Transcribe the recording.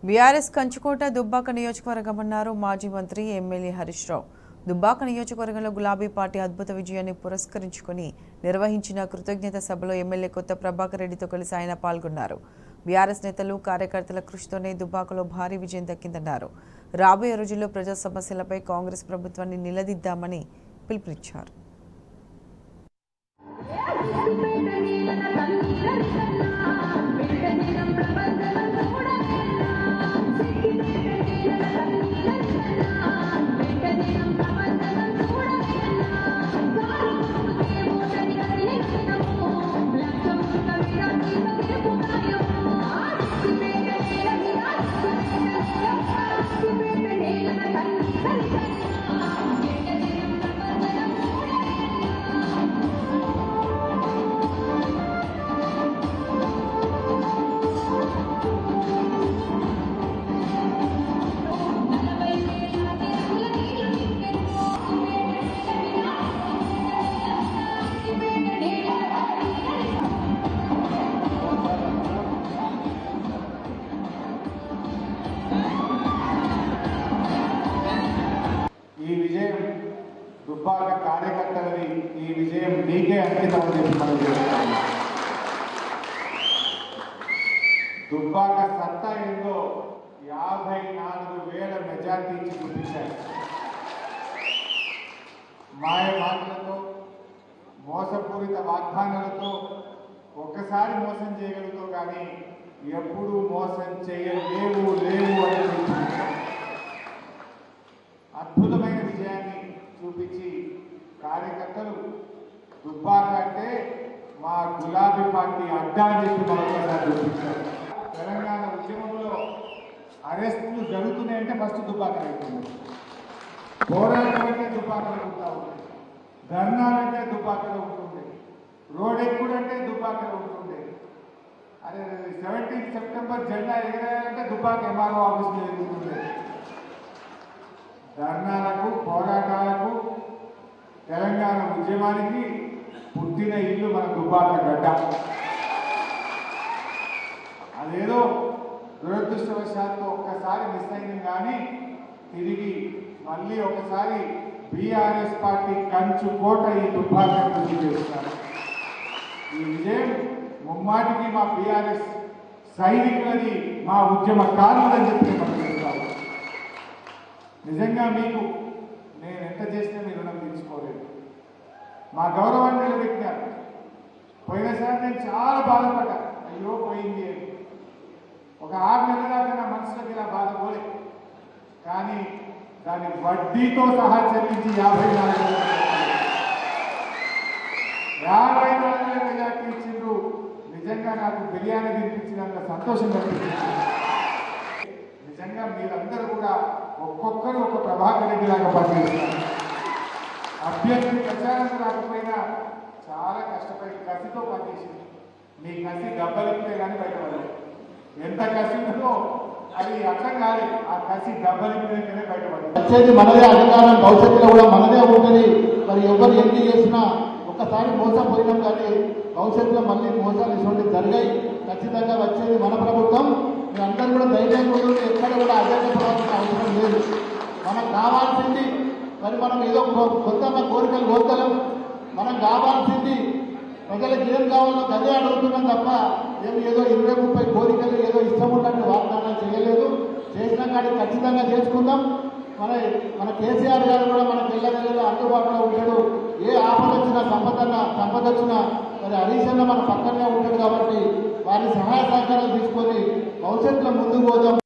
BRS కంచుకోట దుబ్బాక నియోజకవర్గం అన్నారు మాజీ మంత్రి ఎమ్మెల్యే హరీష్ రావు. దుబ్బాక నియోజకవర్గంలో గులాబీ పార్టీ అద్భుత విజయాన్ని పురస్కరించుకుని నిర్వహించిన కృతజ్ఞత సభలో ఎమ్మెల్యే కొత్త ప్రభాకర్ రెడ్డితో కలిసి ఆయన పాల్గొన్నారు. బీఆర్ఎస్ నేతలు కార్యకర్తల కృషితోనే దుబ్బాకలో భారీ విజయం దక్కిందన్నారు. రాబోయే రోజుల్లో ప్రజా సమస్యలపై కాంగ్రెస్ ప్రభుత్వాన్ని నిలదీద్దామని పిలుపునిచ్చారు. ఈ విజయం దుబ్బాక కార్యకర్తలని ఈ విజయం నీకే అంకితం అని చెప్పి మనం చెప్తాము. దుబ్బాక సత్తా ఏందో 54,000 మెజార్టీ ఇచ్చి చూపించారు. మాయ మాటలతో మోసపూరిత వాగ్దానాలతో ఒక్కసారి మోసం చేయగలుగుతావు కానీ ఎప్పుడూ మోసం చేయలేవు అని అద్భుతమైన విజయాన్ని చూపించి కార్యకర్తలు దుబ్బాక అంటే మా గులాబీ పార్టీ అడ్డా అని చెప్పి మరొకసారి చూపించారు. తెలంగాణ ఉద్యమంలో అరెస్టులు జరుగుతున్నాయంటే ఫస్ట్ దుబ్బాక అవుతుంది. పోరాటం అంటే దుబ్బాకలో ఉంటా ఉంటుంది, ధర్నాలంటే దుబ్బాకలో ఉంటుంది, రోడ్ ఎక్కుడంటే దుబ్బాకలో ఉంటుంది. అదే 17 సెప్టెంబర్ జెండా ఎగరాలంటే దుబ్బాక ఎంఆర్ఓ ఆఫీస్లో ఎదుగుతుంది. ధర్నాలకు పోరాటాలకు తెలంగాణ ఉద్యమానికి పుట్టిన ఇల్లు మన దుబ్బాక గడ్డ. అదేదో దురదృష్టవశాత్తు ఒక్కసారి మిస్ అయింది కానీ తిరిగి మళ్ళీ ఒకసారి బీఆర్ఎస్ పార్టీ కంచు కోట ఈ దుబ్బాక కృషి చేస్తున్నారు. ఈ విజయం ముమ్మాటికి మా బీఆర్ఎస్ సైనికులని మా ఉద్యమకారులని చెప్పి మనం చెప్తాము. నిజంగా మీకు నేను ఎంత చేసినా మీ రుణం తీసుకోలేదు. మా గౌరవాన్ని నిలబెట్టారు. పోయినసారి నేను చాలా బాధపడ్డా, అయ్యో పోయింది అని. ఒక 6 నెలల దాకా నా మనసులోకి ఇలా బాధ పోలే. కానీ దాని వడ్డీతో సహా చెల్లించి 54,000 మెజార్టీ ఇచ్చిండ్రు. నిజంగా నాకు బిర్యానీ తినిపించినంత సంతోషం కనిపించింది. నిజంగా మీరందరూ కూడా ఒక్కొక్కరు ఒక ప్రభాకర్ రెడ్డి లాగా పనిచేస్తున్నారు. అభ్యర్థి ప్రచారం రాకపోయినా చాలా కష్టపడి కసితో పనిచేసింది. మీ కసి దెబ్బలిపితే కానీ బయటపడలేదు. ఎంత కసి ఉందో అది అర్థం కాలేదు. ఆ కసి దెబ్బలిపితేనే బయటపడలేదు. వచ్చేది మనదే అధికారం, భవిష్యత్తులో కూడా మనదే ఉంటుంది. మరి ఎవరు ఎన్ని చేసినా ఒక్కసారి మోసపోయినాం కానీ భవిష్యత్తులో మళ్ళీ మోసాలు ఇటువంటివి జరిగాయి. ఖచ్చితంగా వచ్చేది మన ప్రభుత్వం. మీరందరూ కూడా ధైర్యంగా ఉంటుంది. ఎక్కడ కూడా అజాగ్రత్త అవసరం లేదు. మనకు కావాల్సింది మరి మనం ఏదో కొత్త కోరికలు కోరుతలేం. మనం కావాల్సింది ప్రజలకు ఏం కావాలో అదే అడుగుతున్నాం తప్ప ఏదో 20-30 కోరికలు ఏదో ఇష్టం ఉన్నట్టు వాగ్దానాలు చేయలేదు. చేసిన కాడికి ఖచ్చితంగా చేసుకుందాం. మన కేసీఆర్ గారు కూడా మనకు ఎల్లవేళలా అందుబాటులో ఉంటాడు. ఏ ఆపద వచ్చినా సంపద వచ్చినా మరి హరీష్ అన్న మన పక్కనే ఉంటాడు. కాబట్టి వారి సహాయ సహకారాలు తీసుకొని భవిష్యత్తులో ముందుకు పోదాం.